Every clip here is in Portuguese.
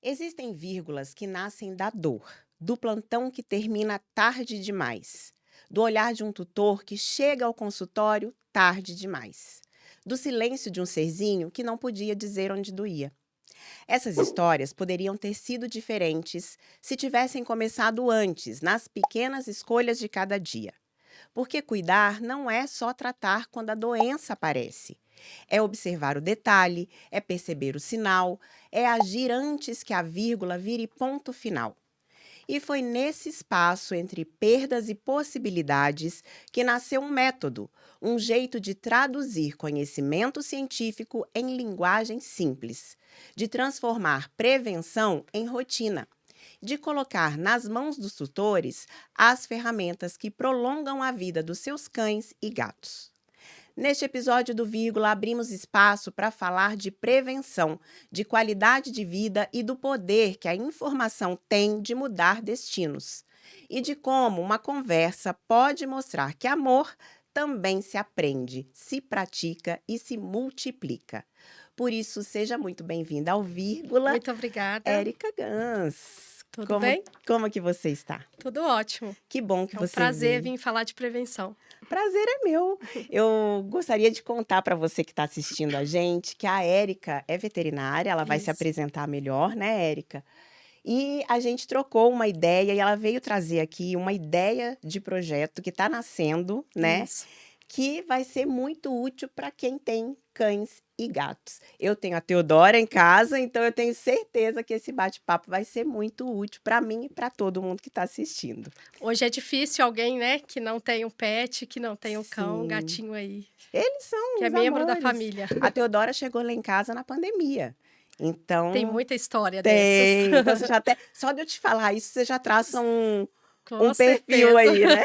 Existem vírgulas que nascem da dor, do plantão que termina tarde demais, do olhar de um tutor que chega ao consultório tarde demais, do silêncio de um serzinho que não podia dizer onde doía. Essas histórias poderiam ter sido diferentes se tivessem começado antes, nas pequenas escolhas de cada dia. Porque cuidar não é só tratar quando a doença aparece. É observar o detalhe, é perceber o sinal, é agir antes que a vírgula vire ponto final. E foi nesse espaço entre perdas e possibilidades que nasceu um método, um jeito de traduzir conhecimento científico em linguagem simples, de transformar prevenção em rotina, de colocar nas mãos dos tutores as ferramentas que prolongam a vida dos seus cães e gatos. Neste episódio do Vírgula, abrimos espaço para falar de prevenção, de qualidade de vida e do poder que a informação tem de mudar destinos. E de como uma conversa pode mostrar que amor também se aprende, se pratica e se multiplica. Por isso, seja muito bem-vinda ao Vírgula, Muito obrigada. Érica Gans. Tudo bem? Como que você está? Tudo ótimo. Que bom que É um você prazer veio. vir falar de prevenção. Prazer é meu. Eu gostaria de contar para você que está assistindo a gente que a Érica é veterinária, ela vai se Isso. apresentar melhor, né, Érica? E a gente trocou uma ideia e ela veio trazer aqui uma ideia de projeto que está nascendo, né? Isso. Que vai ser muito útil para quem tem cães e gatos. Eu tenho a Teodora em casa, então eu tenho certeza que esse bate-papo vai ser muito útil para mim e para todo mundo que está assistindo. Hoje é difícil alguém, né, que não tem um pet, que não tem um cão, um Sim. gatinho aí, Eles são que é os membro da amores. família. A Teodora chegou lá em casa na pandemia. Então, Tem muita história tem. dessas. Então, você já até, só de eu te falar isso, você já traça um Com perfil certeza. aí, né?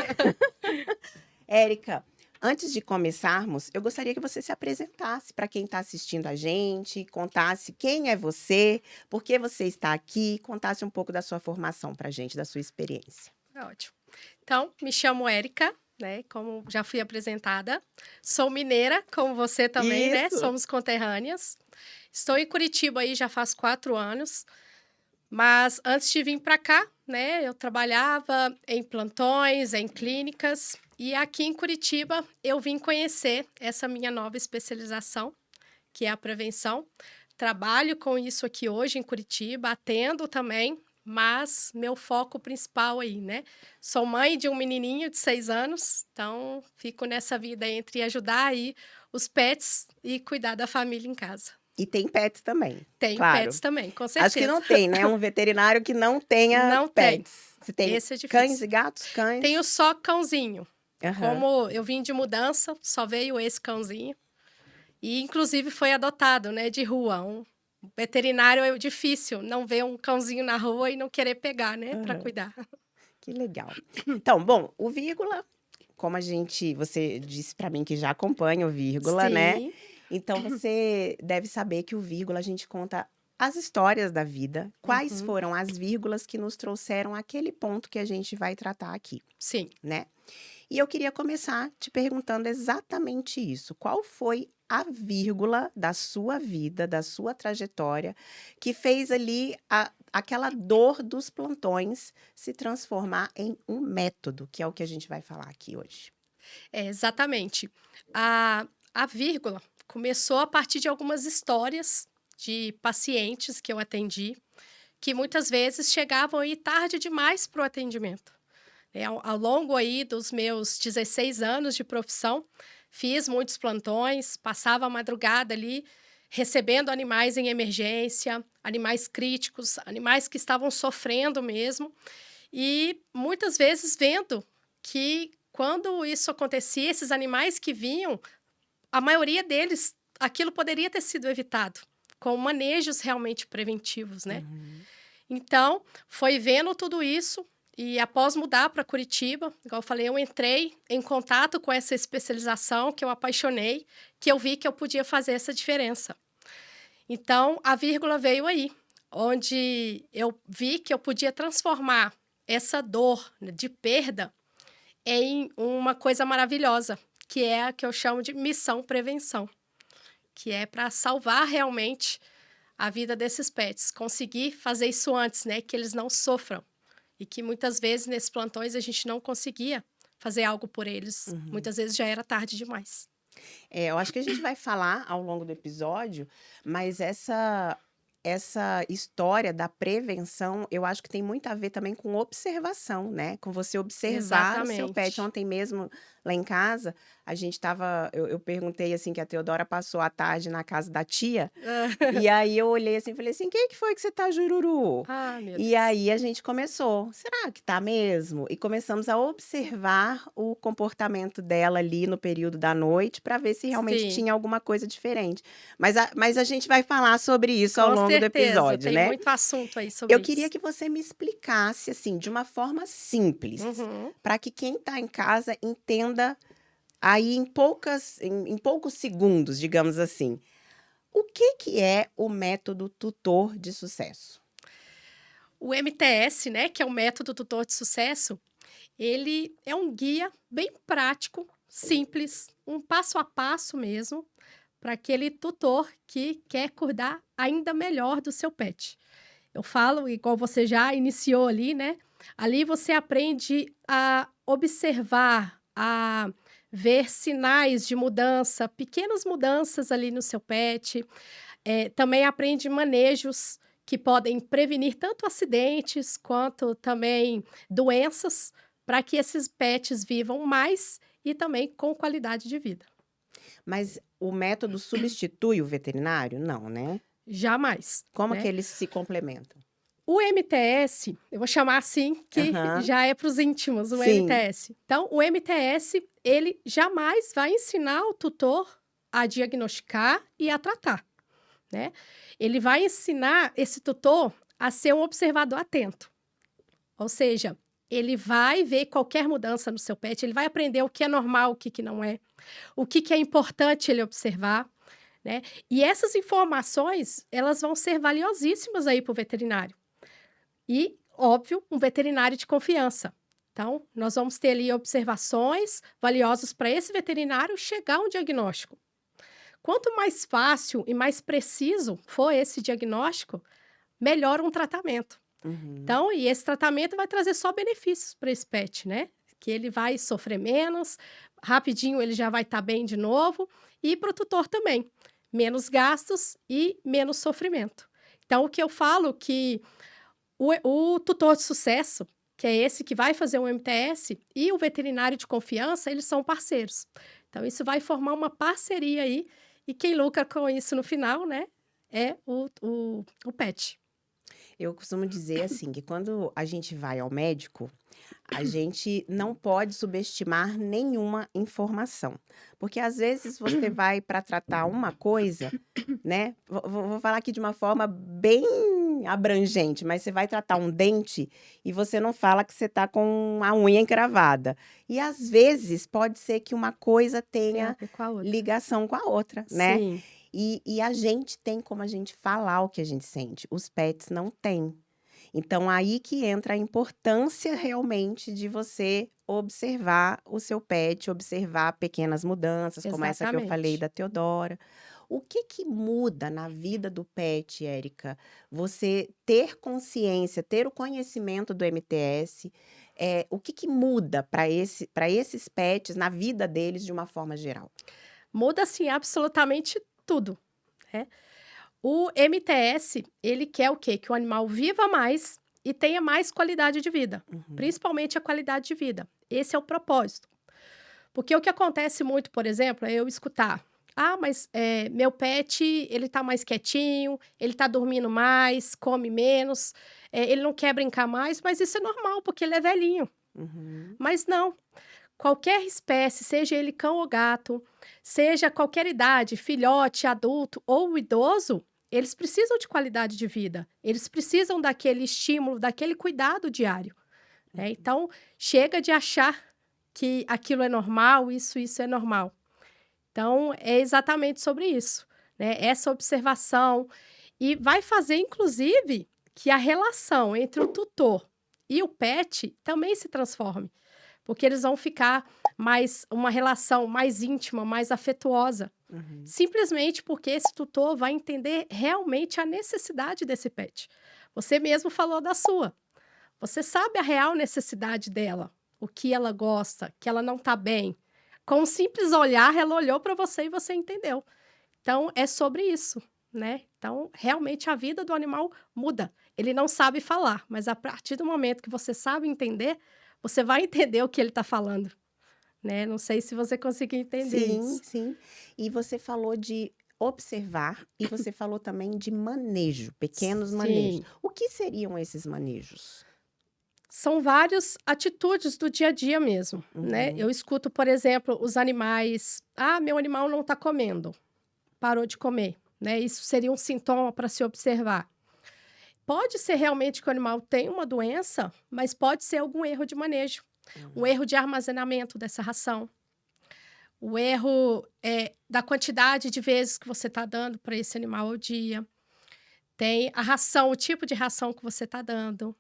Érica, antes de começarmos, eu gostaria que você se apresentasse para quem está assistindo a gente, contasse quem é você, por que você está aqui, contasse um pouco da sua formação para a gente, da sua experiência. Ótimo. Então, me chamo Érica, né, como já fui apresentada. Sou mineira, como você também, né? Isso. Somos conterrâneas. Estou em Curitiba aí já faz 4 anos. Mas antes de vir para cá, né, eu trabalhava em plantões, em clínicas, e aqui em Curitiba eu vim conhecer essa minha nova especialização, que é a prevenção. Trabalho com isso aqui hoje em Curitiba, atendo também, mas meu foco principal aí, né? Sou mãe de um menininho de 6 anos, então fico nessa vida entre ajudar aí os pets e cuidar da família em casa. E tem pets também. Tem Claro. pets também, com certeza. Acho que não tem, né? Um veterinário que não tenha Não tem. pets. Você tem Esse é difícil. cães e gatos? Cães? Tenho só cãozinho. Aham. Como eu vim de mudança, só veio esse cãozinho. E, inclusive, foi adotado, né, de rua. Um veterinário é difícil não ver um cãozinho na rua e não querer pegar, né, para Aham. cuidar. Que legal. Então, bom, o Vírgula, como você disse para mim que já acompanha o Vírgula, né? Sim, Então, você deve saber que o Vírgula a gente conta as histórias da vida, quais Uhum. foram as vírgulas que nos trouxeram aquele ponto que a gente vai tratar aqui, sim. né? E eu queria começar te perguntando exatamente isso. Qual foi a vírgula da sua vida, da sua trajetória, que fez ali aquela dor dos plantões se transformar em um método, que é o que a gente vai falar aqui hoje? Exatamente. A vírgula começou a partir de algumas histórias de pacientes que eu atendi, que muitas vezes chegavam aí tarde demais para o atendimento. Ao longo aí dos meus 16 anos de profissão, fiz muitos plantões, passava a madrugada ali recebendo animais em emergência, animais críticos, animais que estavam sofrendo mesmo, e muitas vezes vendo que quando isso acontecia, esses animais que vinham, a maioria deles, aquilo poderia ter sido evitado, com manejos realmente preventivos, né? Uhum. Então, foi vendo tudo isso e após mudar para Curitiba, igual eu falei, eu entrei em contato com essa especialização que eu apaixonei, que eu vi que eu podia fazer essa diferença. Então, a vírgula veio aí, onde eu vi que eu podia transformar essa dor, né, de perda em uma coisa maravilhosa, que é a que eu chamo de missão prevenção, que é para salvar realmente a vida desses pets, conseguir fazer isso antes, né, que eles não sofram. E que muitas vezes nesses plantões a gente não conseguia fazer algo por eles. Uhum. Muitas vezes já era tarde demais. Eu acho que a gente vai falar ao longo do episódio, mas essa história da prevenção, eu acho que tem muito a ver também com observação, né? Com você observar o seu pet. Exatamente. Ontem mesmo, lá em casa, a gente estava. Eu perguntei assim que a Teodora passou a tarde na casa da tia. E aí eu olhei assim e falei assim: quem que foi que você tá jururu? Ah, meu E Deus. aí a gente começou, será que tá mesmo? E começamos a observar o comportamento dela ali no período da noite para ver se realmente Sim, tinha alguma coisa diferente. Mas a gente vai falar sobre isso ao com longo do certeza. episódio, Tem né? muito assunto aí Eu sobre queria isso. que você me explicasse assim, de uma forma simples, Uhum. para que quem está em casa entenda aí em poucos segundos, digamos assim. O que é o método tutor de sucesso? O MTS, né, que é o método tutor de sucesso, ele é um guia bem prático, simples, um passo a passo mesmo, para aquele tutor que quer cuidar ainda melhor do seu pet. Eu falo, igual você já iniciou ali, né? Ali você aprende a observar, a ver sinais de mudança, pequenas mudanças ali no seu pet. Também aprende manejos que podem prevenir tanto acidentes quanto também doenças, para que esses pets vivam mais e também com qualidade de vida. Mas o método substitui o veterinário? Não, né? Jamais, Como que né? eles se complementam? O MTS, eu vou chamar assim, que Aham, já é para os íntimos, o sim. MTS. Então, o MTS, ele jamais vai ensinar o tutor a diagnosticar e a tratar, né? Ele vai ensinar esse tutor a ser um observador atento. Ou seja, ele vai ver qualquer mudança no seu pet, ele vai aprender o que é normal, o que, que não é, o que, que é importante ele observar, né? E essas informações, elas vão ser valiosíssimas aí para o veterinário. E, óbvio, um veterinário de confiança. Então, nós vamos ter ali observações valiosas para esse veterinário chegar a um diagnóstico. Quanto mais fácil e mais preciso for esse diagnóstico, melhor um tratamento. Uhum. Então, e esse tratamento vai trazer só benefícios para esse pet, né? Que ele vai sofrer menos, rapidinho ele já vai estar bem de novo, e para o tutor também. Menos gastos e menos sofrimento. Então, o que eu falo que o tutor de sucesso, que é esse que vai fazer um MTS, e o veterinário de confiança, eles são parceiros. Então, isso vai formar uma parceria aí, e quem lucra com isso no final, né, é o pet. Eu costumo dizer assim, que quando a gente vai ao médico, a gente não pode subestimar nenhuma informação. Porque às vezes você vai para tratar uma coisa, né? Vou falar aqui de uma forma bem abrangente, mas você vai tratar um dente e você não fala que você está com a unha encravada. E às vezes pode ser que uma coisa Tem a tenha ver com a outra. ligação com a outra, né? Sim, E a gente tem como a gente falar o que a gente sente. Os pets não têm. Então, aí que entra a importância realmente de você observar o seu pet, observar pequenas mudanças, como essa que eu falei exatamente. da Teodora. O que que muda na vida do pet, Érica? Você ter consciência, ter o conhecimento do MTS, o que que muda para esses pets na vida deles de uma forma geral? Muda, assim, absolutamente tudo, né. O MTS, ele quer o quê? Que o animal viva mais e tenha mais qualidade de vida, Uhum, principalmente a qualidade de vida. Esse é o propósito. Porque o que acontece muito, por exemplo, é eu escutar: "Ah, mas, meu pet, ele tá mais quietinho, ele tá dormindo mais, come menos, ele não quer brincar mais", mas isso é normal, porque ele é velhinho. uhum, Mas não, qualquer espécie, seja ele cão ou gato, seja qualquer idade, filhote, adulto ou idoso, eles precisam de qualidade de vida, eles precisam daquele estímulo, daquele cuidado diário, né. Então, chega de achar que aquilo é normal, isso é normal. Então, é exatamente sobre isso, né, essa observação e vai fazer inclusive que a relação entre o tutor e o pet também se transforme, porque eles vão ficar mais uma relação mais íntima, mais afetuosa, Uhum. simplesmente porque esse tutor vai entender realmente a necessidade desse pet. Você mesmo falou da sua. Você sabe a real necessidade dela, o que ela gosta, que ela não está bem. Com um simples olhar, ela olhou para você e você entendeu. Então, é sobre isso, né? Então, realmente a vida do animal muda. Ele não sabe falar, mas a partir do momento que você sabe entender, você vai entender o que ele está falando, né? Não sei se você conseguiu entender Sim, isso. sim. E você falou de observar e você falou também de manejo, pequenos manejos. Sim. O que seriam esses manejos? São várias atitudes do dia a dia mesmo, né? Uhum. Eu escuto, por exemplo, os animais: "Ah, meu animal não está comendo, parou de comer", né? Isso seria um sintoma para se observar. Pode ser realmente que o animal tem uma doença, mas pode ser algum erro de manejo, um erro de armazenamento dessa ração, o erro, da quantidade de vezes que você está dando para esse animal ao dia. Tem a ração, o tipo de ração que você está dando,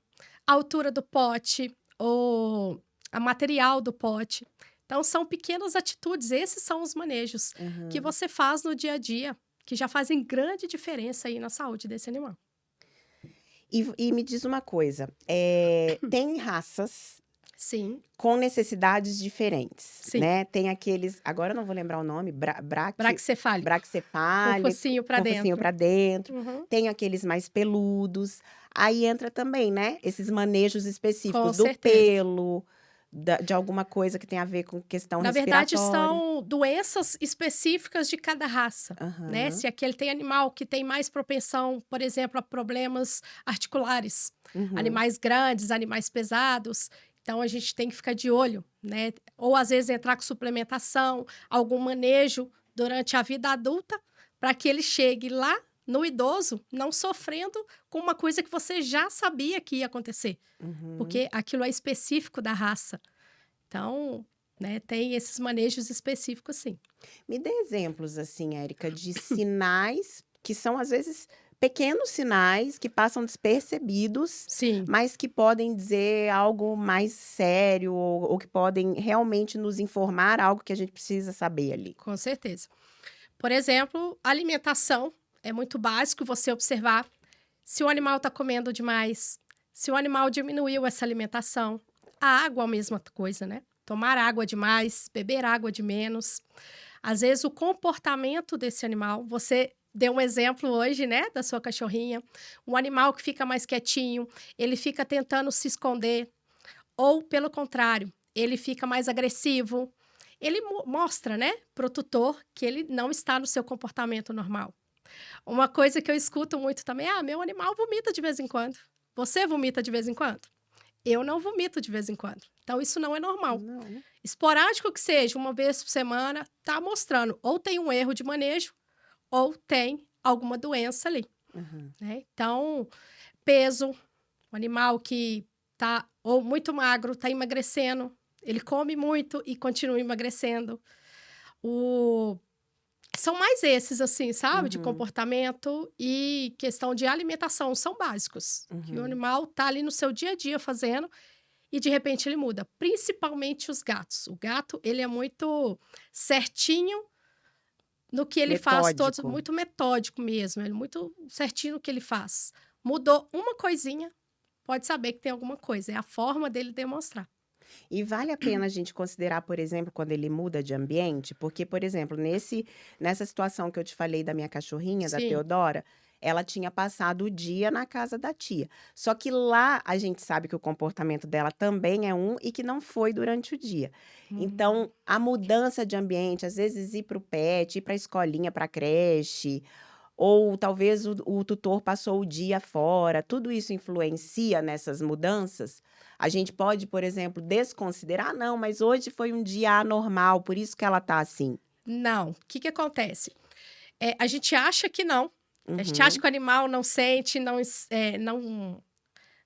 a altura do pote ou a material do pote. Então, são pequenas atitudes, esses são os manejos que Uhum. você faz no dia a dia, que já fazem grande diferença aí na saúde desse animal. E me diz uma coisa, tem raças Sim, com necessidades diferentes, sim. né? Tem aqueles, agora eu não vou lembrar o nome, Braquicefálico, com braquicefálico, focinho para com focinho dentro. para dentro. Uhum, Tem aqueles mais peludos. Aí entra também, né? Esses manejos com específicos do certeza. pelo, de alguma coisa que tem a ver com questão Na verdade, respiratória. são doenças específicas de cada raça, né? Aham. Se aquele tem animal que tem mais propensão, por exemplo, a problemas articulares, Uhum. animais grandes, animais pesados, então a gente tem que ficar de olho, né? Ou às vezes entrar com suplementação, algum manejo durante a vida adulta, para que ele chegue lá no idoso não sofrendo com uma coisa que você já sabia que ia acontecer, Uhum. porque aquilo é específico da raça. Então, né, tem esses manejos específicos, sim. Me dê exemplos, assim, Érica, de sinais que são, às vezes, pequenos sinais que passam despercebidos, Sim, mas que podem dizer algo mais sério ou que podem realmente nos informar algo que a gente precisa saber ali. com certeza. Por exemplo, alimentação é muito básico você observar se o animal está comendo demais, se o animal diminuiu essa alimentação. A água é a mesma coisa, né? Tomar água demais, beber água de menos. Às vezes, o comportamento desse animal, você deu um exemplo hoje, né, da sua cachorrinha, um animal que fica mais quietinho, ele fica tentando se esconder, ou pelo contrário, ele fica mais agressivo. Ele mostra, né, para o tutor que ele não está no seu comportamento normal. Uma coisa que eu escuto muito também: "Ah, meu animal vomita de vez em quando. Você vomita de vez em quando?" Eu não vomito de vez em quando. Então isso não é normal. Não, né? Esporádico que seja, uma vez por semana, tá mostrando ou tem um erro de manejo ou tem alguma doença ali, Uhum. né. Então, peso, um animal que tá ou muito magro, tá emagrecendo, ele come muito e continua emagrecendo. O São mais esses, assim, sabe, de Uhum. comportamento e questão de alimentação, são básicos, que o Uhum. animal tá ali no seu dia a dia fazendo e de repente ele muda, principalmente os gatos. O gato, ele é muito certinho no que ele faz, todos Metódico. muito metódico mesmo, ele é muito certinho no que ele faz. Mudou uma coisinha, pode saber que tem alguma coisa, é a forma dele demonstrar. E vale a pena a gente considerar, por exemplo, quando ele muda de ambiente? Porque, por exemplo, nessa situação que eu te falei da minha cachorrinha, da Sim. Teodora, ela tinha passado o dia na casa da tia. Só que lá a gente sabe que o comportamento dela também é um e que não foi durante o dia. Hum. Então, a mudança de ambiente, às vezes ir para o pet, ir para a escolinha, para a creche, ou talvez o tutor passou o dia fora, tudo isso influencia nessas mudanças? A gente pode, por exemplo, desconsiderar: "Ah, não, mas hoje foi um dia anormal, por isso que ela tá assim". Não, o que que acontece? A gente acha que não, a gente acha Uhum, que o animal não sente,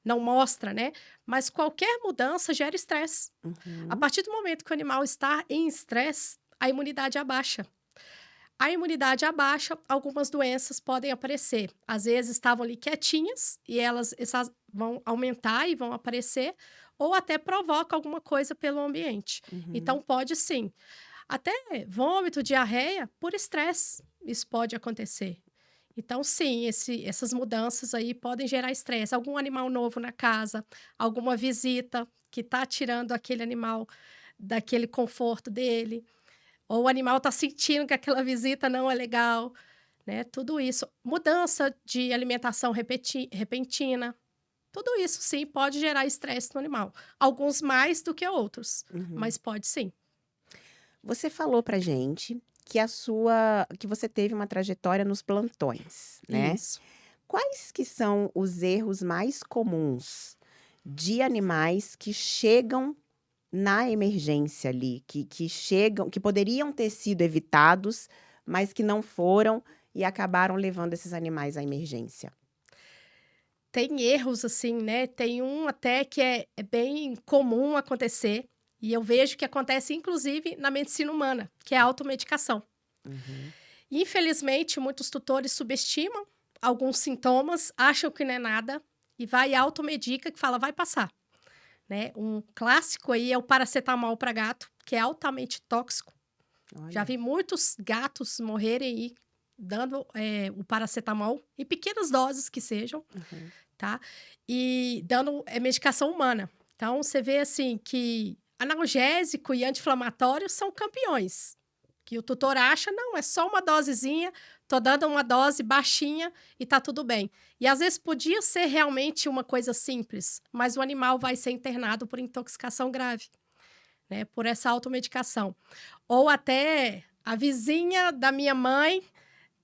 não mostra, né, mas qualquer mudança gera estresse. A uhum, partir do momento que o animal está em estresse, a imunidade abaixa. A imunidade abaixa, algumas doenças podem aparecer. Às vezes estavam ali quietinhas e essas vão aumentar e vão aparecer, ou até provoca alguma coisa pelo ambiente. Uhum. Então, pode sim. Até vômito, diarreia, por estresse, isso pode acontecer. Então, sim, essas mudanças aí podem gerar estresse. Algum animal novo na casa, alguma visita que está tirando aquele animal daquele conforto dele, ou o animal está sentindo que aquela visita não é legal, né? Tudo isso. Mudança de alimentação repentina. Tudo isso, sim, pode gerar estresse no animal. Alguns mais do que outros, Uhum. mas pode sim. Você falou pra gente que você teve uma trajetória nos plantões, né? Isso. Quais que são os erros mais comuns de animais que chegam na emergência ali, que chegam, que poderiam ter sido evitados, mas que não foram e acabaram levando esses animais à emergência? Tem erros, assim, né? Tem um até que é bem comum acontecer, e eu vejo que acontece inclusive na medicina humana, que é a automedicação. Uhum. Infelizmente, muitos tutores subestimam alguns sintomas, acham que não é nada e vai e automedica que fala: "Vai passar", né. Um clássico aí é o paracetamol para gato, que é altamente tóxico. Já Olha. vi muitos gatos morrerem aí dando, o paracetamol, em pequenas doses que sejam, Uhum. tá, e dando, medicação humana. Então você vê, assim, que analgésico e anti-inflamatório são campeões. Que o tutor acha: "Não, é só uma dosezinha, tô dando uma dose baixinha e tá tudo bem". E às vezes podia ser realmente uma coisa simples, mas o animal vai ser internado por intoxicação grave, né, por essa automedicação. Ou até a vizinha da minha mãe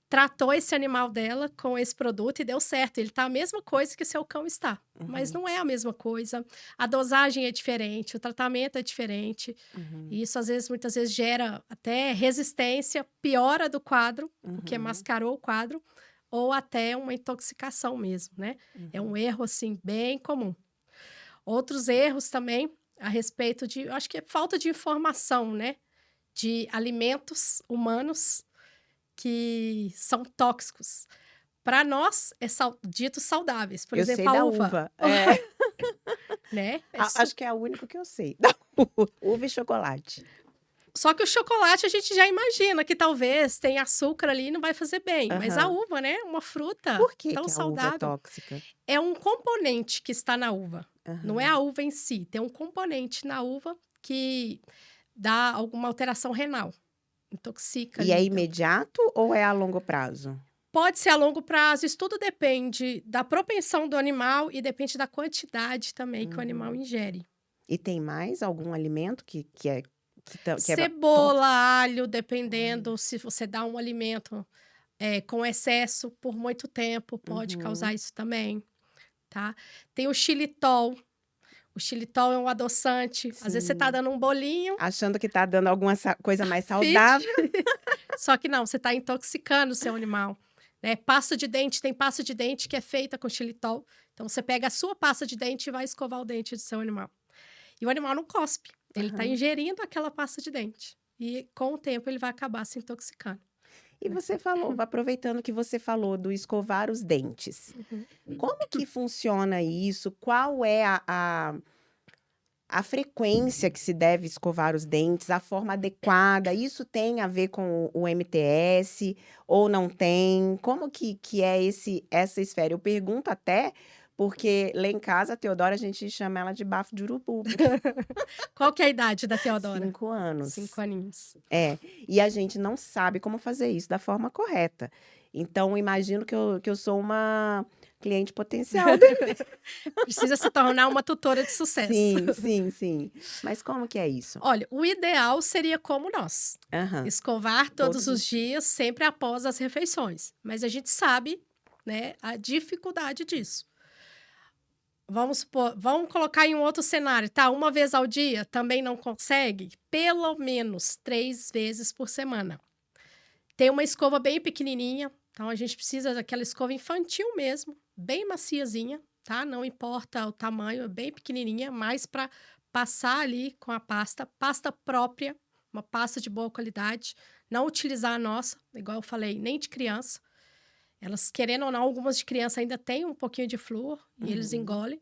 tratou esse animal dela com esse produto e deu certo, ele tá a mesma coisa que seu cão está, mas Uhum. não é a mesma coisa, a dosagem é diferente, o tratamento é diferente, Uhum. e isso às vezes muitas vezes gera até resistência, piora do quadro, porque Uhum. mascarou o quadro, ou até uma intoxicação mesmo, né. É um Uhum. erro, assim, bem comum. Outros erros também a respeito de eu acho que é falta de informação, né, de alimentos humanos que são tóxicos. Para nós, é ditos saudáveis, por Eu sei exemplo, a da uva, uva. É. né, é Acho que é o único que eu sei. Da uva e chocolate. só que o chocolate a gente já imagina que talvez tenha açúcar ali e não vai fazer bem, mas a Aham. uva, né, uma fruta Por que tão que a uva é saudável, tóxica? é um componente que está na uva, não é Aham. a uva em si, tem um componente na uva que dá alguma alteração renal, intoxica E é ali, então. imediato ou é a longo prazo? Pode ser a longo prazo, isso tudo depende da propensão do animal e depende da quantidade também que o animal Uhum. ingere. E tem mais algum alimento que é Cebola, tóxico? alho, Olha. dependendo se você dá um alimento, com excesso por muito tempo, pode causar Uhum. isso também, tá. Tem o xilitol é um adoçante, às vezes você tá Sim. dando um bolinho Achando que tá dando alguma coisa mais fit, saudável. só que não, você tá intoxicando o seu animal, né. Pasta de dente, tem pasta de dente que é feita com xilitol, então você pega a sua pasta de dente e vai escovar o dente do seu animal. E o animal não cospe, ele está Aham. ingerindo aquela pasta de dente. E com o tempo ele vai acabar se intoxicando, E né. você falou, aproveitando que você falou do escovar os dentes, Uhum. como que funciona isso? Qual é a frequência que se deve escovar os dentes, a forma adequada? Isso tem a ver com o MTS ou não tem? Como que é essa esfera? Eu pergunto até porque lá em casa, a Teodora, a gente chama ela de bafo de urubu, porque Qual que é a idade da Teodora? 5 5 anos. aninhos. É, e a gente não sabe como fazer isso da forma correta. Então imagino que eu sou uma cliente potencial dele. Precisa se tornar uma tutora de sucesso. Sim, sim, sim. Mas como que é isso? Olha, o ideal seria como nós, Aham, escovar todos todos os os dias. dias, sempre após as refeições, mas a gente sabe, né, a dificuldade disso. Vamos supor, vamos colocar em um outro cenário, tá, uma vez ao dia também não consegue? Pelo menos 3 vezes por semana. Tem uma escova bem pequenininha, então a gente precisa daquela escova infantil mesmo, bem maciazinha, tá, não importa o tamanho, é bem pequenininha, mais para passar ali com a pasta própria, uma pasta de boa qualidade, não utilizar a nossa, igual eu falei, nem de criança. Elas, querendo ou não, algumas de criança ainda têm um pouquinho de flúor e eles Uhum. engolem.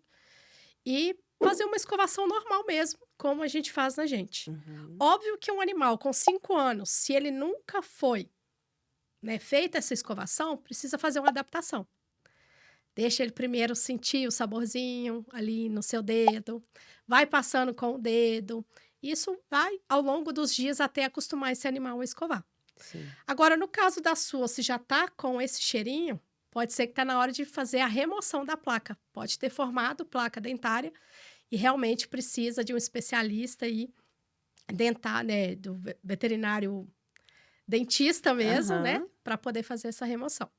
E fazer uma escovação normal mesmo, como a gente faz na gente. Uhum. Óbvio que um animal com 5 anos, se ele nunca foi, né, feita essa escovação, precisa fazer uma adaptação. Deixa ele primeiro sentir o saborzinho ali no seu dedo, vai passando com o dedo. Isso vai ao longo dos dias até acostumar esse animal a escovar. Sim. Agora, no caso da sua, se já tá com esse cheirinho, pode ser que tá na hora de fazer a remoção da placa. Pode ter formado placa dentária e realmente precisa de um especialista aí, dentar, né, do veterinário dentista mesmo, né, Aham. para poder fazer essa remoção.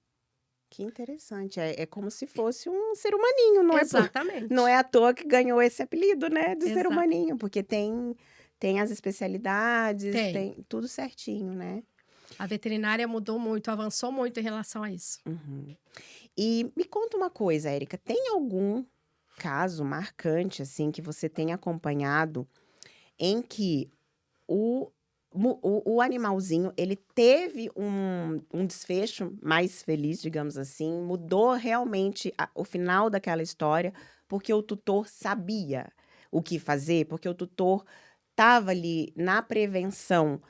Que interessante. É como se fosse um ser humaninho, não é Exatamente. à toa que ganhou esse apelido, né, de ser Exato. humaninho, porque tem as especialidades, Tem. tem tudo certinho, né. A veterinária mudou muito, avançou muito em relação a isso. Uhum. E me conta uma coisa, Érica, tem algum caso marcante, assim, que você tenha acompanhado, em que o o animalzinho, ele teve um desfecho mais feliz, digamos assim, mudou realmente o final daquela história, porque o tutor sabia o que fazer, porque o tutor estava ali na prevenção,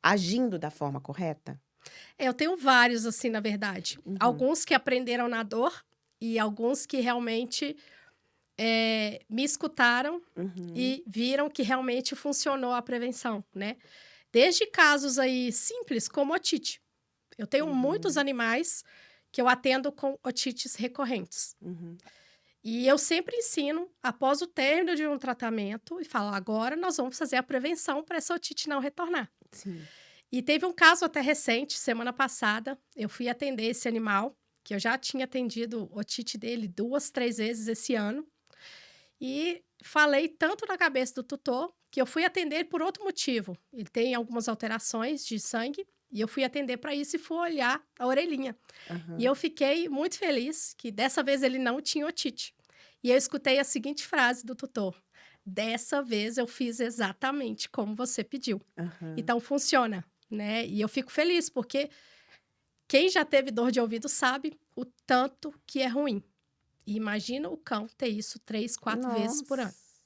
agindo da forma correta? Eu tenho vários, assim, na verdade. Uhum, Alguns que aprenderam na dor e alguns que realmente, me escutaram uhum, e viram que realmente funcionou a prevenção, né. Desde casos aí simples como otite. Eu tenho muitos uhum, animais que eu atendo com otites recorrentes. uhum, E eu sempre ensino, após o término de um tratamento, e falo: "Agora nós vamos fazer a prevenção para essa otite não retornar". sim. E teve um caso até recente, semana passada, eu fui atender esse animal, que eu já tinha atendido otite dele 2, 3 vezes esse ano, e falei tanto na cabeça do tutor, que eu fui atender por outro motivo. Ele tem algumas alterações de sangue, e eu fui atender para isso e fui olhar a orelhinha. E eu Aham. fiquei muito feliz que dessa vez ele não tinha otite. E eu escutei a seguinte frase do tutor: "Dessa vez eu fiz exatamente como você pediu. Aham. Então funciona", né. E eu fico feliz, porque quem já teve dor de ouvido sabe o tanto que é ruim. E imagina o cão ter isso 3, 4 vezes por ano. Nossa.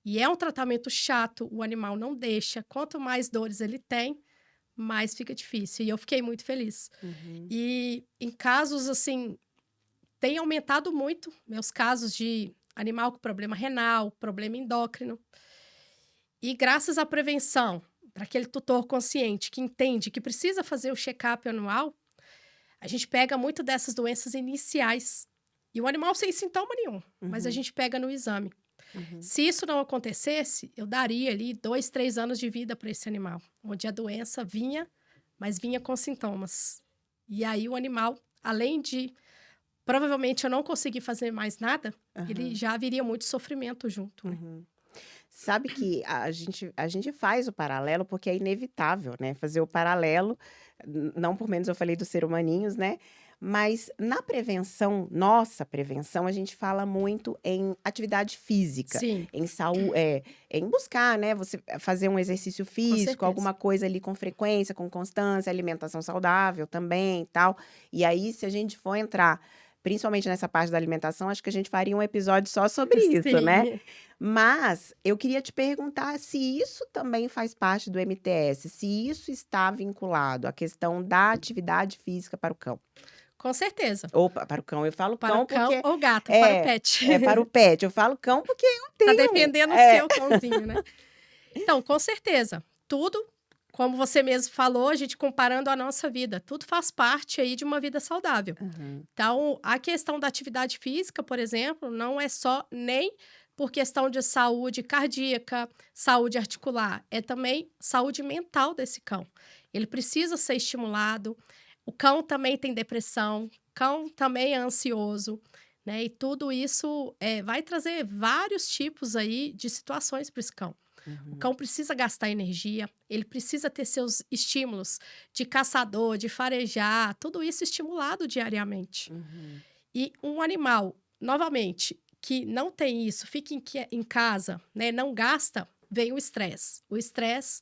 E é um tratamento chato, o animal não deixa, quanto mais dores ele tem, mais fica difícil. E eu fiquei muito feliz. Uhum. E em casos assim, tem aumentado muito meus casos de animal com problema renal, problema endócrino. E graças à prevenção, para aquele tutor consciente que entende que precisa fazer o check-up anual, a gente pega muito dessas doenças iniciais. E o animal sem sintoma nenhum, mas a Uhum. gente pega no exame. Uhum. Se isso não acontecesse, eu daria ali 2, 3 anos de vida para esse animal, onde a doença vinha, mas vinha com sintomas. E aí o animal, além de provavelmente eu não conseguir fazer mais nada, ele Aham. já viria muito sofrimento junto, né. Uhum. Sabe que a gente faz o paralelo, porque é inevitável, né, fazer o paralelo, não por menos eu falei dos ser humaninhos, né, mas na prevenção, nossa prevenção, a gente fala muito em atividade física, Sim, em buscar, né, você fazer um exercício com físico, certeza. alguma coisa ali com frequência, com constância, alimentação saudável também e tal. E aí, se a gente for entrar, principalmente nessa parte da alimentação, acho que a gente faria um episódio só sobre isso, né. Sim, Mas eu queria te perguntar se isso também faz parte do MTS, se isso está vinculado à questão da atividade física para o cão. com certeza. Ou para o cão, eu falo Para o cão cão porque ou gato, para o é, pet. é para o pet, eu falo cão porque eu Tá tenho defendendo o seu cãozinho, né. Então, com certeza, tudo, como você mesmo falou, a gente comparando a nossa vida, tudo faz parte aí de uma vida saudável. Aham, Então, a questão da atividade física, por exemplo, não é só nem por questão de saúde cardíaca, saúde articular, é também saúde mental desse cão. Ele precisa ser estimulado. O cão também tem depressão, cão também é ansioso, né? E tudo isso vai trazer vários tipos aí de situações para esse cão. O uhum, cão precisa gastar energia, ele precisa ter seus estímulos de caçador, de farejar, tudo isso estimulado diariamente. uhum, E um animal, novamente, que não tem isso, fica em casa, né, não gasta, vem o estresse. O estresse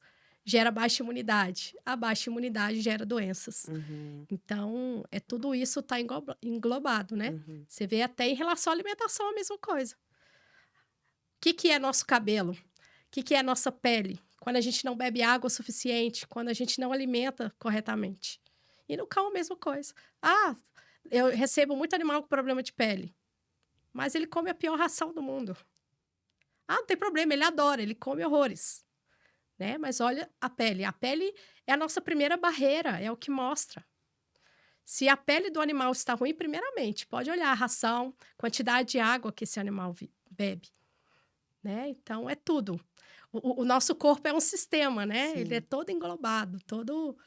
gera baixa imunidade. A baixa imunidade gera doenças. Uhum, Então, tudo isso está englobado, né? uhum. Você vê até em relação à alimentação a mesma coisa. Que é nosso cabelo? Que é nossa pele? Quando a gente não bebe água o suficiente, quando a gente não alimenta corretamente. E no cão a mesma coisa. Ah, eu recebo muito animal com problema de pele, mas ele come a pior ração do mundo. Ah, não tem problema, ele adora, ele come horrores, né? Mas olha a pele. A pele é a nossa primeira barreira, é o que mostra. Se a pele do animal está ruim, primeiramente, pode olhar a ração, quantidade de água que esse animal bebe, né? Então, é tudo. O nosso corpo é um sistema, né? Ele é Sim. todo englobado, todo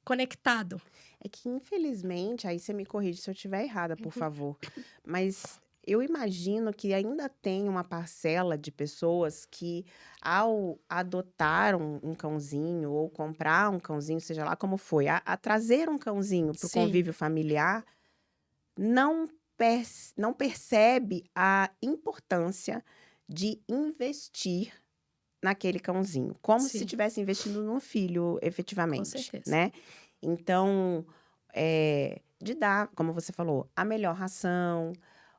conectado. É que infelizmente, aí você me corrige se eu estiver errada, por Uhum. favor, mas eu imagino que ainda tem uma parcela de pessoas que, ao adotar um cãozinho ou comprar um cãozinho, seja lá como foi, a trazer um cãozinho para o Sim, convívio familiar, não não percebe a importância de investir naquele cãozinho, como se sim, estivesse investindo num filho com efetivamente, certeza. né. Então, de dar, como você falou, a melhor ração,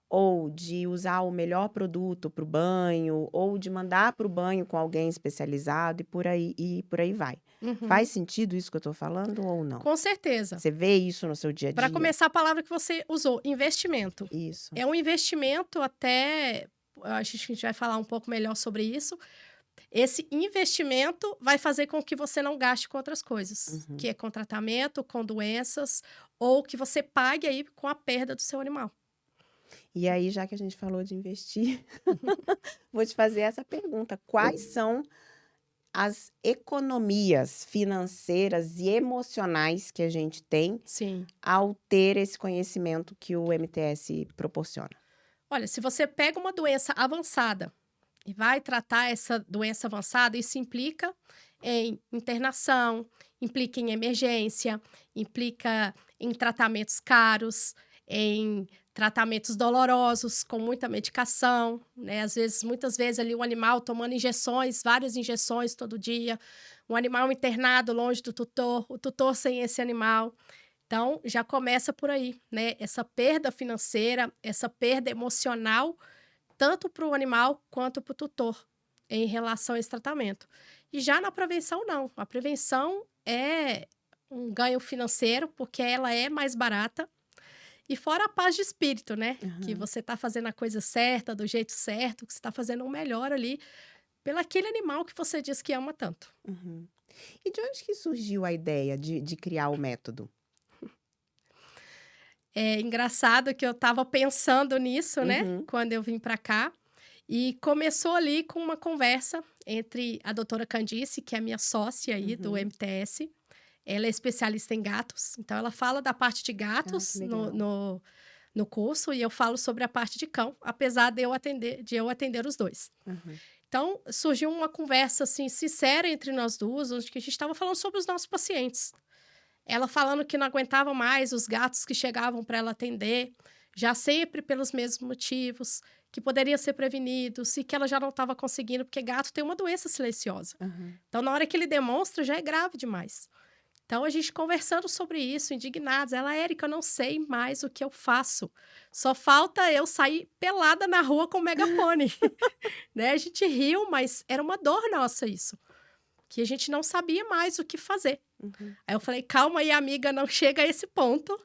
ou de usar o melhor produto para o banho, ou de mandar para o banho com alguém especializado e por aí vai. Faz Uhum. sentido isso que eu estou falando ou não? Com certeza. Você vê isso no seu dia a Para dia? começar, a palavra que você usou, investimento. Isso. É um investimento até, acho que a gente vai falar um pouco melhor sobre isso. Esse investimento vai fazer com que você não gaste com outras coisas, Uhum. que é com tratamento, com doenças, ou que você pague aí com a perda do seu animal. E aí, já que a gente falou de investir, vou te fazer essa pergunta: quais são as economias financeiras e emocionais que a gente tem Sim. ao ter esse conhecimento que o MTS proporciona? Olha, se você pega uma doença avançada e vai tratar essa doença avançada, isso implica em internação, implica em emergência, implica em tratamentos caros, em tratamentos dolorosos, com muita medicação, né? Às vezes, muitas vezes ali o animal tomando injeções, várias injeções todo dia, um animal internado longe do tutor, o tutor sem esse animal. Então, já começa por aí, né? Essa perda financeira, essa perda emocional, tanto para o animal quanto para o tutor, em relação a esse tratamento. E já na prevenção, não. A prevenção é um ganho financeiro, porque ela é mais barata. E fora a paz de espírito, né? Que Aham, você está fazendo a coisa certa, do jeito certo, que você está fazendo o melhor ali, pelo aquele animal que você diz que ama tanto. uhum. E de onde que surgiu a ideia de criar o método? É engraçado que eu estava pensando nisso, né, Uhum, quando eu vim para cá, e começou ali com uma conversa entre a doutora Candice, que é minha sócia aí do uhum. MTS, ela é especialista em gatos, então ela fala da parte de Ah, que gatos legal. no curso e eu falo sobre a parte de cão, apesar de eu atender os 2. Uhum, Então, surgiu uma conversa, assim, sincera entre nós 2, onde que a gente estava falando sobre os nossos pacientes. Ela falando que não aguentava mais os gatos que chegavam para ela atender, já sempre pelos mesmos motivos, que poderia ser prevenidos e que ela já não estava conseguindo, porque gato tem uma doença silenciosa. uhum. Então, na hora que ele demonstra, já é grave demais. Então, a gente conversando sobre isso, indignados. Ela, Érica, eu não sei mais o que eu faço. Só falta eu sair pelada na rua com o megafone. Né? A gente riu, mas era uma dor nossa isso. Que a gente não sabia mais o que fazer. Uhum. Aí eu falei: "Calma aí, amiga, não chega a esse ponto.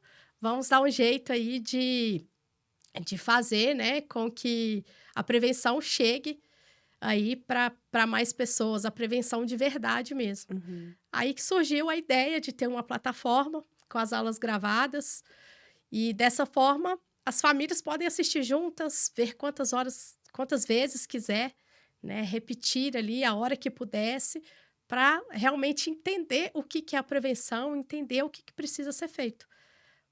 Vamos dar um jeito aí de fazer, né, com que a prevenção chegue aí para mais pessoas, a prevenção de verdade mesmo". Uhum. Aí que surgiu a ideia de ter uma plataforma com as aulas gravadas e dessa forma as famílias podem assistir juntas, ver quantas vezes quiser, né, repetir ali a hora que pudesse, para realmente entender o que que é a prevenção, entender o que que precisa ser feito.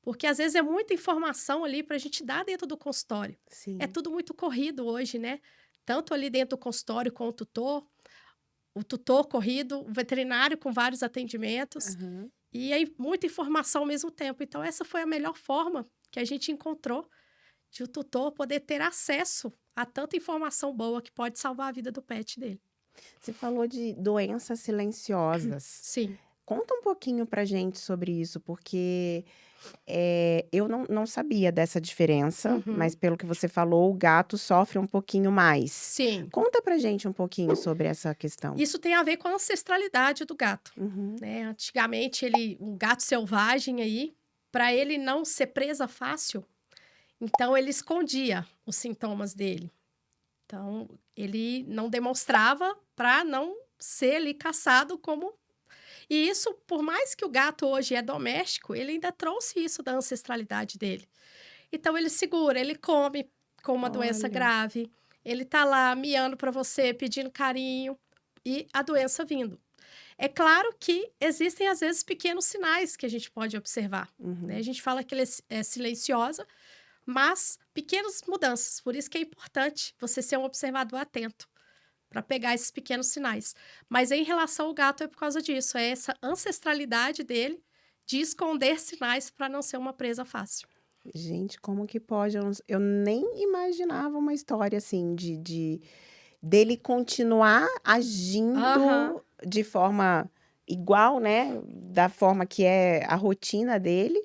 Porque às vezes é muita informação ali para a gente dar dentro do consultório. É Sim. tudo muito corrido hoje, né? Tanto ali dentro do consultório com o tutor corrido, o veterinário com vários atendimentos, Aham. e aí muita informação ao mesmo tempo. Então essa foi a melhor forma que a gente encontrou de o tutor poder ter acesso a tanta informação boa que pode salvar a vida do pet dele. Você falou de doenças silenciosas. Sim. Conta um pouquinho pra gente sobre isso, porque eu não sabia dessa diferença, Uhum. mas pelo que você falou, o gato sofre um pouquinho mais. Sim. Conta pra gente um pouquinho sobre essa questão. Isso tem a ver com a ancestralidade do gato, Uhum. né. Antigamente um gato selvagem aí, para ele não ser presa fácil, então ele escondia os sintomas dele. Então, ele não demonstrava para não ser ali caçado como. E isso, por mais que o gato hoje é doméstico, ele ainda trouxe isso da ancestralidade dele. Então ele segura, ele come com uma doença Olha. grave, ele tá lá miando para você, pedindo carinho e a doença vindo. É claro que existem, às vezes, pequenos sinais que a gente pode observar, né. A Uhum. gente fala que ela é silenciosa, mas pequenas mudanças, por isso que é importante você ser um observador atento, para pegar esses pequenos sinais. Mas em relação ao gato é por causa disso, é essa ancestralidade dele de esconder sinais para não ser uma presa fácil. Gente, como que pode? Eu nem imaginava uma história assim dele continuar Aham, agindo de forma igual, né? Da forma que é a rotina dele,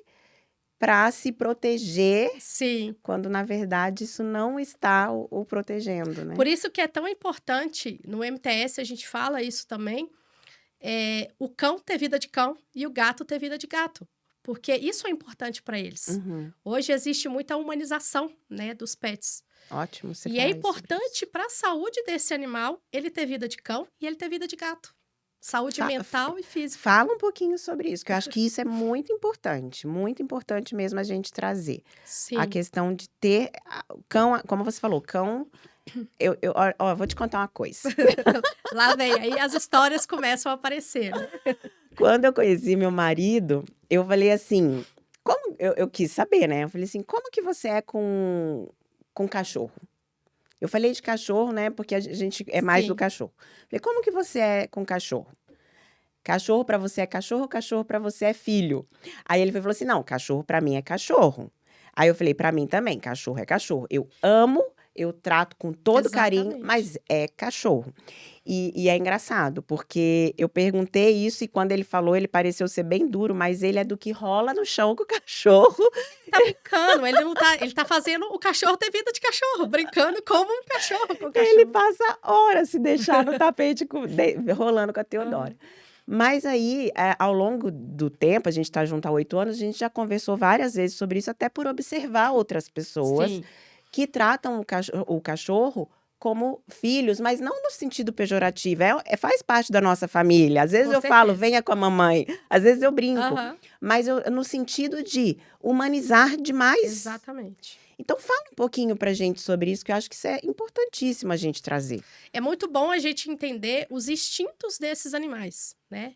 para se proteger, sim. quando na verdade isso não está o protegendo, né? Por isso que é tão importante, no MTS a gente fala isso também, o cão ter vida de cão e o gato ter vida de gato, porque isso é importante para eles. Uhum. Hoje existe muita humanização, né, dos pets. Ótimo você E é falar isso sobre isso. importante para a saúde desse animal ele ter vida de cão e ele ter vida de gato. Saúde Fa- fa- mental e física. Fala um pouquinho sobre isso, que eu acho que isso é muito importante mesmo a gente trazer. A Sim. questão de ter o cão, como você falou, cão. Ó, vou te contar uma coisa. Lá vem, aí as histórias começam a aparecer, né. Quando eu conheci meu marido, eu falei assim, como eu quis saber, né? Eu falei assim, como que você é com cachorro? Eu falei de cachorro, né? Porque a gente é mais do Sim. cachorro. Falei, como que você é com cachorro? Cachorro pra você é cachorro, cachorro pra você é filho. Aí ele falou assim: "Não, cachorro pra mim é cachorro". Aí eu falei: "Pra mim também, cachorro é cachorro. Eu amo, eu trato com todo carinho, Exatamente. mas é cachorro". E é engraçado, porque eu perguntei isso e quando ele falou, ele pareceu ser bem duro, mas ele é do que rola no chão com o cachorro. Tá brincando, ele tá fazendo o cachorro ter vida de cachorro, brincando como um cachorro com o Ele cachorro. passa horas se deixar no tapete rolando com a Teodora. Aham. Mas aí, ao longo do tempo, a gente está junto há 8 anos, a gente já conversou várias vezes sobre isso, até por observar outras pessoas Sim, que tratam o cachorro como filhos, mas não no sentido pejorativo, faz parte da nossa família. Às vezes com eu falo: certeza. "Venha com a mamãe", às vezes eu brinco, Aham, mas no sentido de humanizar demais. exatamente. Então fala um pouquinho pra gente sobre isso, que eu acho que isso é importantíssimo a gente trazer. É muito bom a gente entender os instintos desses animais, né.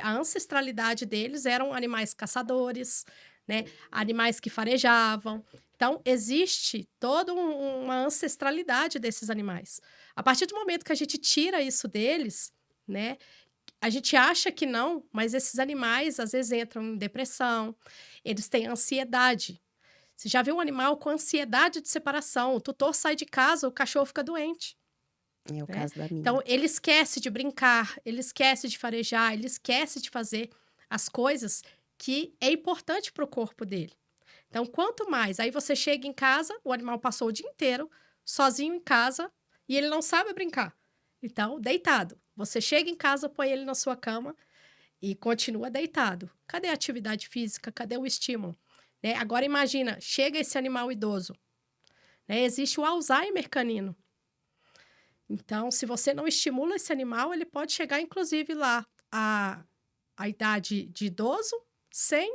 A ancestralidade deles eram animais caçadores, né, animais que farejavam. Então existe toda uma ancestralidade desses animais. A partir do momento que a gente tira isso deles, né, a gente acha que não, mas esses animais às vezes entram em depressão, eles têm ansiedade. Você já viu um animal com ansiedade de separação, o tutor sai de casa, o cachorro fica doente, É o né. caso da Então minha. ele esquece de brincar, ele esquece de farejar, ele esquece de fazer as coisas que é importante para o corpo dele. Então quanto mais aí você chega em casa, o animal passou o dia inteiro sozinho em casa e ele não sabe brincar. Então, deitado. Você chega em casa, põe ele na sua cama e continua deitado. Cadê a atividade física? Cadê o estímulo? Né? Agora imagina, chega esse animal idoso, né? Existe o Alzheimer canino. Então, se você não estimula esse animal, ele pode chegar, inclusive, lá a idade de idoso sem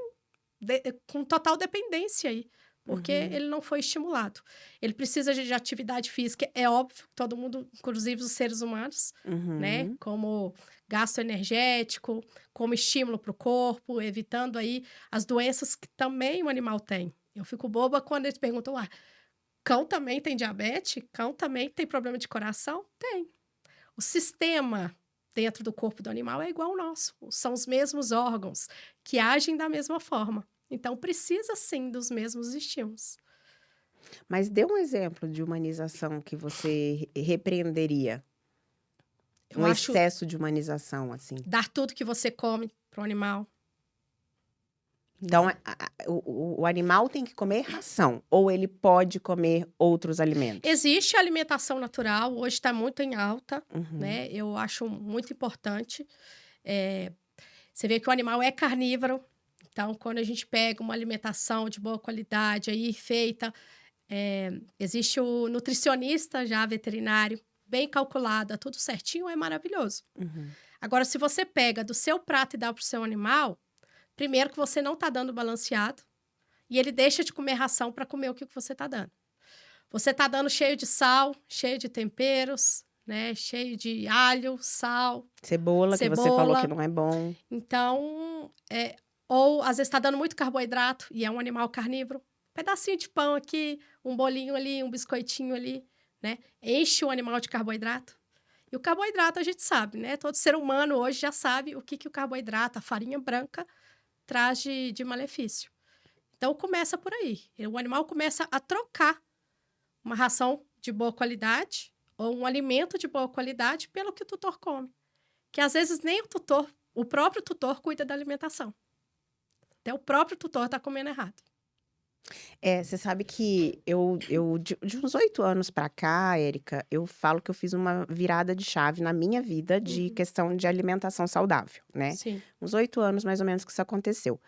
com total dependência aí, porque Uhum, ele não foi estimulado. Ele precisa de atividade física, é óbvio, todo mundo, inclusive os seres humanos, né? uhum. Como gasto energético, como estímulo para o corpo, evitando aí as doenças que também o animal tem. Eu fico boba quando eles perguntam: ah, cão também tem diabetes? Cão também tem problema de coração? Tem. O sistema dentro do corpo do animal é igual ao nosso. São os mesmos órgãos que agem da mesma forma. Então, precisa sim dos mesmos estímulos. Mas dê um exemplo de humanização que você repreenderia. Eu Um acho excesso de humanização, assim. dar tudo que você come para o animal. Então, o animal tem que comer ração, ou ele pode comer outros alimentos? Existe a alimentação natural, hoje está muito em alta, Uhum, né? Eu acho muito importante. Eh, Você vê que o animal é carnívoro, então quando a gente pega uma alimentação de boa qualidade aí feita, existe o nutricionista já veterinário, bem calculado, tudo certinho, é maravilhoso. uhum. Agora, se você pega do seu prato e dá para o seu animal, primeiro que você não está dando balanceado, e ele deixa de comer ração para comer o que você está dando. Você está dando cheio de sal, cheio de temperos, né? Cheio de alho, sal, Cebola, que você falou que cebola. não é bom. Então, ou às vezes está dando muito carboidrato e é um animal carnívoro. Um pedacinho de pão aqui, um bolinho ali, um biscoitinho ali, né? Enche o animal de carboidrato. E o carboidrato a gente sabe, né? Todo ser humano hoje já sabe o que o carboidrato, a farinha branca, traz de malefício. Então, começa por aí. O animal começa a trocar uma ração de boa qualidade ou um alimento de boa qualidade pelo que o tutor come. Que às vezes nem o próprio tutor cuida da alimentação. Até o próprio tutor está comendo errado. Você sabe que de uns 8 anos pra cá, Érica, eu falo que eu fiz uma virada de chave na minha vida de Uhum. questão de alimentação saudável, né? Sim. Uns 8 anos, mais ou menos, que isso aconteceu.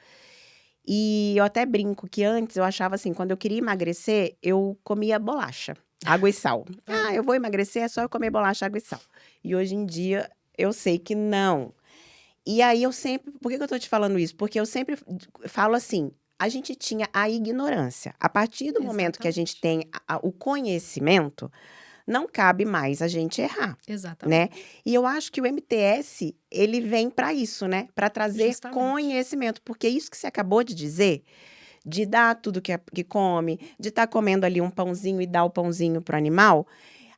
E eu até brinco que antes eu achava assim, quando eu queria emagrecer, eu comia bolacha, água e sal. Ah, eu vou emagrecer, é só eu comer bolacha, água e sal. E hoje em dia eu sei que não. E aí eu sempre. Por que eu tô te falando isso? Porque eu sempre falo assim: a gente tinha a ignorância. A partir do momento que a gente Exatamente. tem o conhecimento, não cabe mais a gente errar, né? Exatamente. E eu acho que o MTS, ele vem para isso, né? Para trazer Justamente. conhecimento. Porque isso que você acabou de dizer, de dar tudo que come, de estar comendo ali um pãozinho e dar o pãozinho pro animal,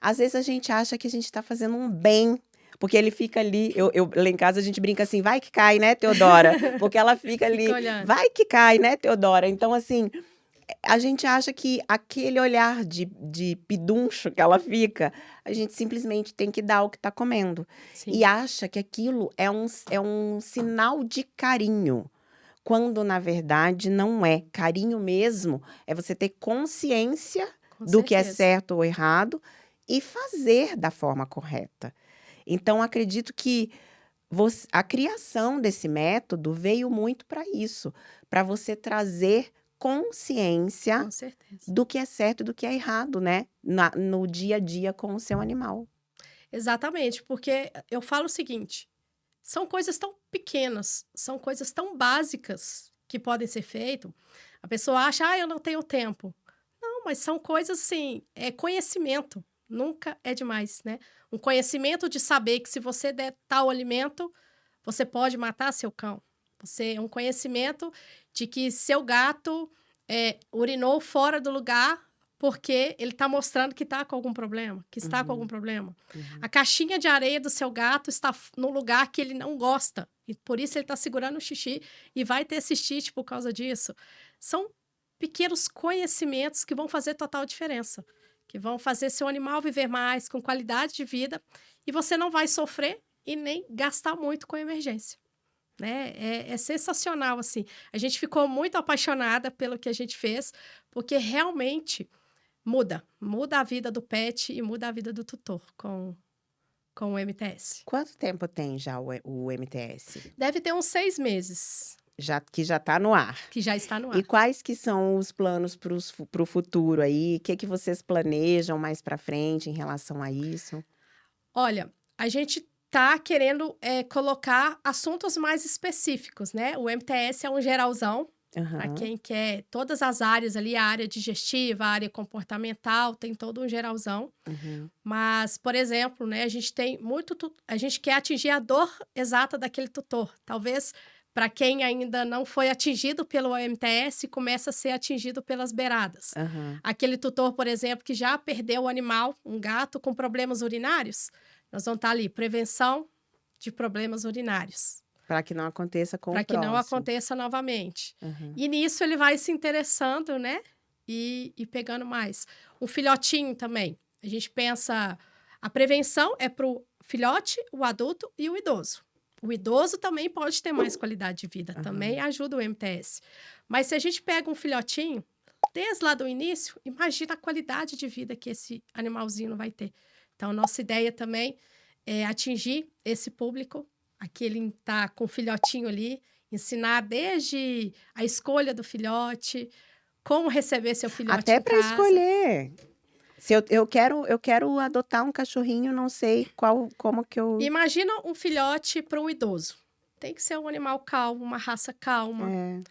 às vezes a gente acha que a gente está fazendo um bem. Porque ele fica ali, lá em casa a gente brinca assim, vai que cai, né, Teodora? Porque ela fica Fica ali, olhando. vai que cai, né, Teodora? Então, assim, a gente acha que aquele olhar de piduncho que ela fica, a gente simplesmente tem que dar o que está comendo. E Sim, acha que aquilo é um sinal de carinho. Quando, na verdade, não é. Carinho mesmo é você ter consciência com do que é certeza. certo ou errado e fazer da forma correta. Então, acredito que a criação desse método veio muito para isso, para você trazer consciência Com certeza. do que é certo e do que é errado, né? No dia a dia com o seu animal. Exatamente, porque eu falo o seguinte: são coisas tão pequenas, são coisas tão básicas que podem ser feitas. A pessoa acha, eu não tenho tempo. Não, mas são coisas assim, é conhecimento. Nunca é demais, né? Um conhecimento de saber que se você der tal alimento, você pode matar seu cão. Um conhecimento de que seu gato urinou fora do lugar porque ele está mostrando que está com algum problema, que está com algum Uhum, problema. uhum. A caixinha de areia do seu gato está no lugar que ele não gosta. E por isso ele está segurando o xixi e vai ter cistite por causa disso. São pequenos conhecimentos que vão fazer total diferença. Que vão fazer seu animal viver mais, com qualidade de vida. E você não vai sofrer e nem gastar muito com emergência. Né? É sensacional, assim. A gente ficou muito apaixonada pelo que a gente fez, porque realmente muda a vida do pet e muda a vida do tutor com o MTS. Quanto tempo tem já o MTS? Deve ter uns 6 meses Que já está no ar. que já está no E ar. quais que são os planos para o futuro aí? O que vocês planejam mais para frente em relação a isso? Olha, a gente tá querendo colocar assuntos mais específicos, né? O MTS é um geralzão para Aham. quem quer todas as áreas ali, a área digestiva, a área comportamental, tem todo um geralzão. Uhum. Mas, por exemplo, né, a gente quer atingir a dor exata daquele tutor. Talvez para quem ainda não foi atingido pelo MTS, começa a ser atingido pelas beiradas. Aham. Aquele tutor, por exemplo, que já perdeu o animal, um gato com problemas urinários, nós vamos estar ali, prevenção de problemas urinários, Para que não aconteça com o para que não próximo. aconteça novamente. Aham. E nisso ele vai se interessando, né? E pegando mais. Um filhotinho também. A gente pensa. A prevenção é para o filhote, o adulto e o idoso. O idoso também pode ter mais qualidade de vida, também ajuda o MTS. Mas se a gente pega um filhotinho, desde lá do início, imagina a qualidade de vida que esse animalzinho vai ter. Então, nossa ideia também é atingir esse público, aquele que está com o filhotinho ali, ensinar desde a escolha do filhote, como receber seu filhote Até em para casa. escolher. Se eu quero adotar um cachorrinho, não sei como que eu... Imagina um filhote para um idoso. Tem que ser um animal calmo, uma raça calma. É.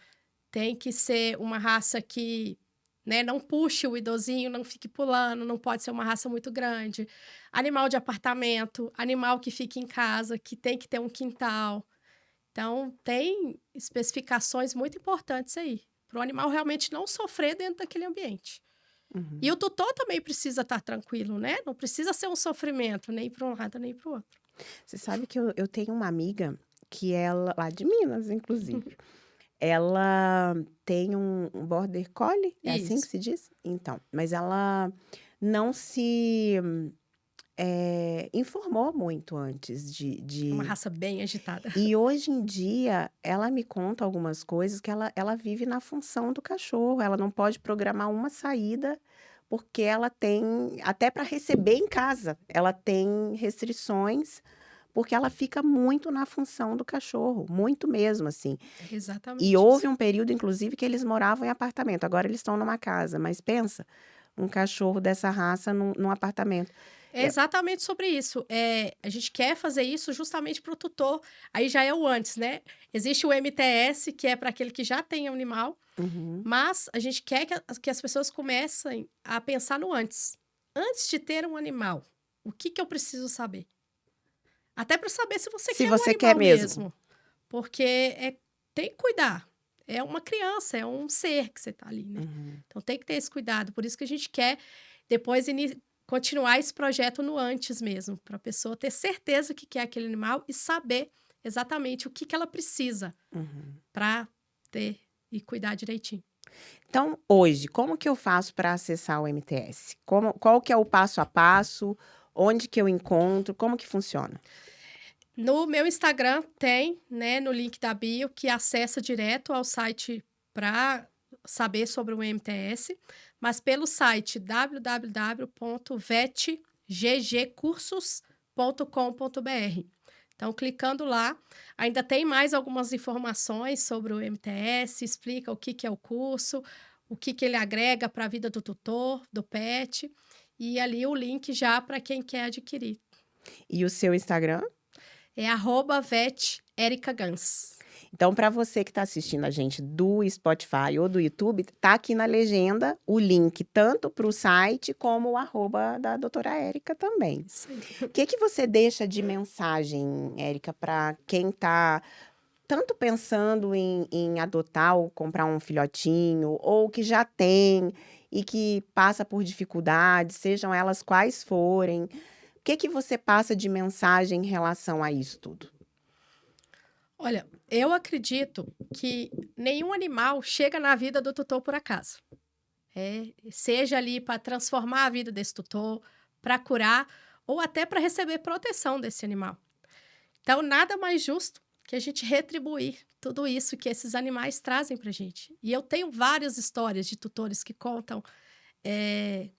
Tem que ser uma raça que, né, não puxe o idosinho, não fique pulando, não pode ser uma raça muito grande. Animal de apartamento, animal que fica em casa, que tem que ter um quintal. Então, tem especificações muito importantes aí, para o animal realmente não sofrer dentro daquele ambiente. E o tutor também precisa estar tranquilo, né? Não precisa ser um sofrimento, nem para um lado, nem para o outro. Você sabe que eu tenho uma amiga que ela, lá de Minas, inclusive, ela tem um border collie, é assim que Isso. se diz? Então, mas ela não se informou muito antes Uma raça bem agitada. E hoje em dia, ela me conta algumas coisas que ela vive na função do cachorro. Ela não pode programar uma saída, porque ela tem, até para receber em casa, ela tem restrições, porque ela fica muito na função do cachorro, muito mesmo, assim. É exatamente E isso. houve um período, inclusive, que eles moravam em apartamento. Agora eles estão numa casa, mas pensa, um cachorro dessa raça num apartamento. É exatamente sobre isso. A gente quer fazer isso justamente para o tutor. Aí já é o antes, né? Existe o MTS, que é para aquele que já tem animal, Uhum. mas a gente quer que as pessoas comecem a pensar no antes. Antes de ter um animal, o que eu preciso saber? Até para saber se você Se quer um você animal quer mesmo. Porque tem que cuidar. É uma criança, é um ser que você está ali, né? Uhum. Então tem que ter esse cuidado. Por isso que a gente quer depois continuar esse projeto no antes mesmo, para a pessoa ter certeza que quer aquele animal e saber exatamente o que ela precisa para ter e cuidar direitinho. Então, hoje, como que eu faço para acessar o MTS? Qual que é o passo a passo? Onde que eu encontro? Como que funciona? No meu Instagram tem, né, no link da bio, que acessa direto ao site para saber sobre o MTS, mas pelo site www.vetggcursos.com.br. Então, clicando lá, ainda tem mais algumas informações sobre o MTS, explica o que é o curso, o que ele agrega para a vida do tutor, do pet, e ali o link já para quem quer adquirir. E o seu Instagram? É @vetericagans. Então, para você que está assistindo a gente do Spotify ou do YouTube, tá aqui na legenda o link tanto para o site como o @, da doutora Érica também. Isso aí. O que você deixa de mensagem, Érica, para quem está tanto pensando em adotar ou comprar um filhotinho, ou que já tem e que passa por dificuldades, sejam elas quais forem? O que você passa de mensagem em relação a isso tudo? Olha, eu acredito que nenhum animal chega na vida do tutor por acaso. Seja ali para transformar a vida desse tutor, para curar ou até para receber proteção desse animal. Então, nada mais justo que a gente retribuir tudo isso que esses animais trazem para a gente. E eu tenho várias histórias de tutores que contam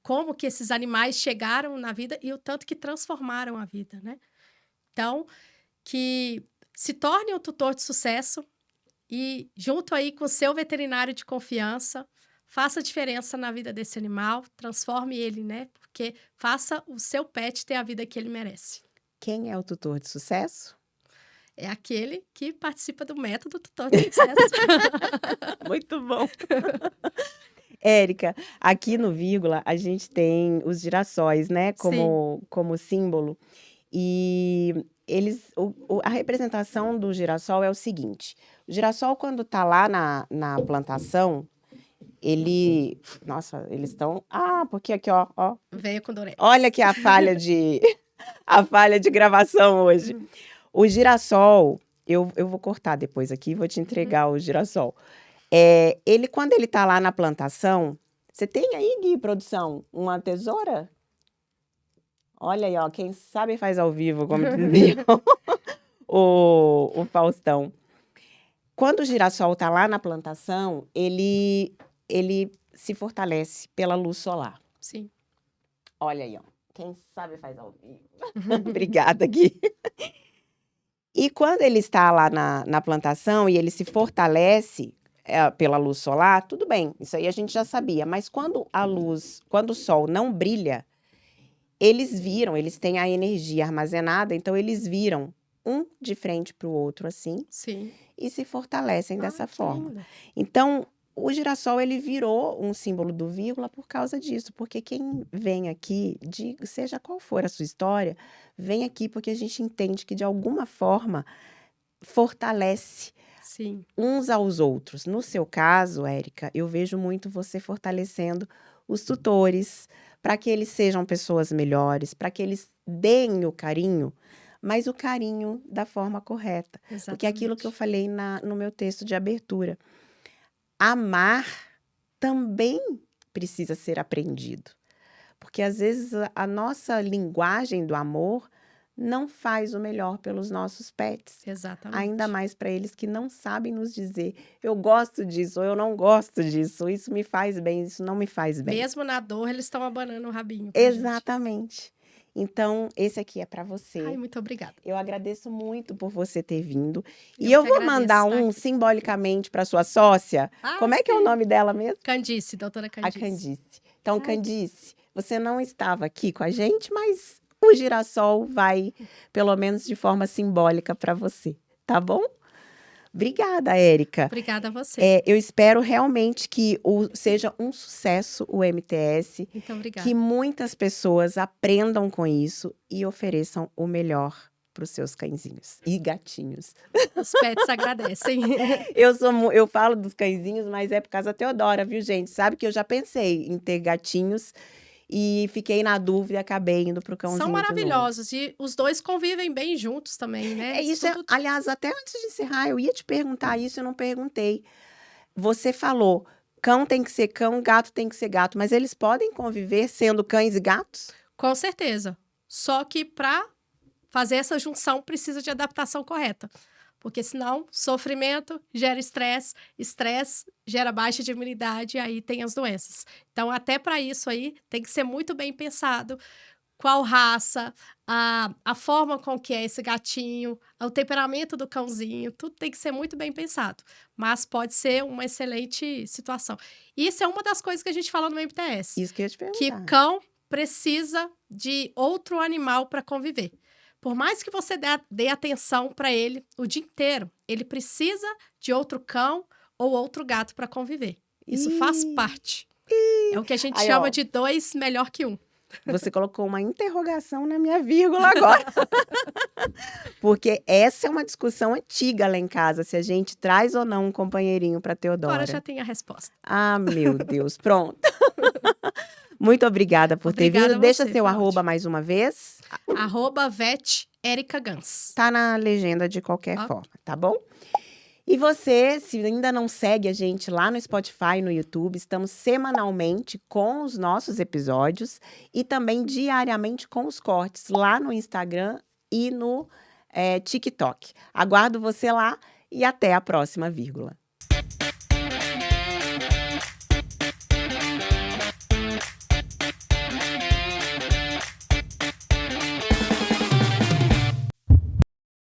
como que esses animais chegaram na vida e o tanto que transformaram a vida, né? Então, que se torne um tutor de sucesso e, junto aí com o seu veterinário de confiança, faça diferença na vida desse animal, transforme ele, né? Porque faça o seu pet ter a vida que ele merece. Quem é o tutor de sucesso? É aquele que participa do método tutor de sucesso. Muito bom. Érica, aqui no Vírgula a gente tem os girassóis, né, Sim. como símbolo. E a representação do girassol é o seguinte: o girassol, quando está lá na plantação, nossa, eles estão... porque aqui, ó. Veio com Dorex. Olha aqui a falha de gravação hoje. O girassol, eu vou cortar depois aqui e vou te entregar o girassol. Quando ele está lá na plantação, você tem aí, Gui, produção, uma tesoura? Olha aí, ó, quem sabe faz ao vivo, como dizia o Faustão. Quando o girassol está lá na plantação, ele se fortalece pela luz solar. Sim. Olha aí, ó. Quem sabe faz ao vivo. Obrigada, Gui. E quando ele está lá na plantação e ele se fortalece pela luz solar, tudo bem, isso aí a gente já sabia. Mas quando o sol não brilha, eles têm a energia armazenada, então eles viram um de frente para o outro assim. Sim. E se fortalecem dessa Que forma. lindo. Então, o girassol ele virou um símbolo do vírgula por causa disso, porque quem vem aqui, seja qual for a sua história, vem aqui porque a gente entende que de alguma forma fortalece Sim. uns aos outros. No seu caso, Érica, eu vejo muito você fortalecendo os tutores para que eles sejam pessoas melhores, para que eles deem o carinho, mas o carinho da forma correta. Exatamente. Porque é aquilo que eu falei no meu texto de abertura. Amar também precisa ser aprendido. Porque às vezes a nossa linguagem do amor não faz o melhor pelos nossos pets. Exatamente. Ainda mais para eles que não sabem nos dizer, eu gosto disso, ou eu não gosto disso, isso me faz bem, isso não me faz bem. Mesmo na dor, eles estão abanando o rabinho pra gente. Exatamente. Então, esse aqui é para você. Ai, muito obrigada. Eu agradeço muito por você ter vindo. E Eu eu que vou mandar agradeço, tá? simbolicamente para sua sócia. Ah, Como é que é o sim. nome dela mesmo? Candice, doutora A Candice. Candice. Então, Ai. Candice, você não estava aqui com a gente, mas o girassol vai, pelo menos de forma simbólica, para você, tá bom? Obrigada, Érica. Obrigada a você. Eu espero realmente que seja um sucesso o MTS, Muito obrigada. que muitas pessoas aprendam com isso e ofereçam o melhor para os seus cãezinhos e gatinhos. Os pets agradecem. Eu falo dos cãezinhos, mas é por causa da Teodora, viu, gente? Sabe que eu já pensei em ter gatinhos e fiquei na dúvida e acabei indo pro cãozinho São de novo. maravilhosos e os dois convivem bem juntos também, né? Aliás, até antes de encerrar, eu ia te perguntar isso, eu não perguntei. Você falou, cão tem que ser cão, gato tem que ser gato, mas eles podem conviver sendo cães e gatos? Com certeza. Só que para fazer essa junção precisa de adaptação correta. Porque senão, sofrimento gera estresse, estresse gera baixa de imunidade e aí tem as doenças. Então, até para isso aí, tem que ser muito bem pensado qual raça, a forma com que é esse gatinho, o temperamento do cãozinho, tudo tem que ser muito bem pensado. Mas pode ser uma excelente situação. Isso é uma das coisas que a gente fala no MTS. Isso que eu ia te perguntar. Que cão precisa de outro animal para conviver. Por mais que você dê atenção para ele o dia inteiro, ele precisa de outro cão ou outro gato para conviver. Isso faz parte. É o que a gente chama de dois melhor que um. Você colocou uma interrogação na minha vírgula agora. Porque essa é uma discussão antiga lá em casa, se a gente traz ou não um companheirinho para Teodora. Agora já tem a resposta. Ah, meu Deus, pronto. Muito obrigada por ter vindo. Deixa seu arroba mais uma vez. @VetEricaGans. Tá na legenda de qualquer forma, tá bom? E você, se ainda não segue a gente lá no Spotify e no YouTube, estamos semanalmente com os nossos episódios e também diariamente com os cortes lá no Instagram e no TikTok. Aguardo você lá e até a próxima vírgula.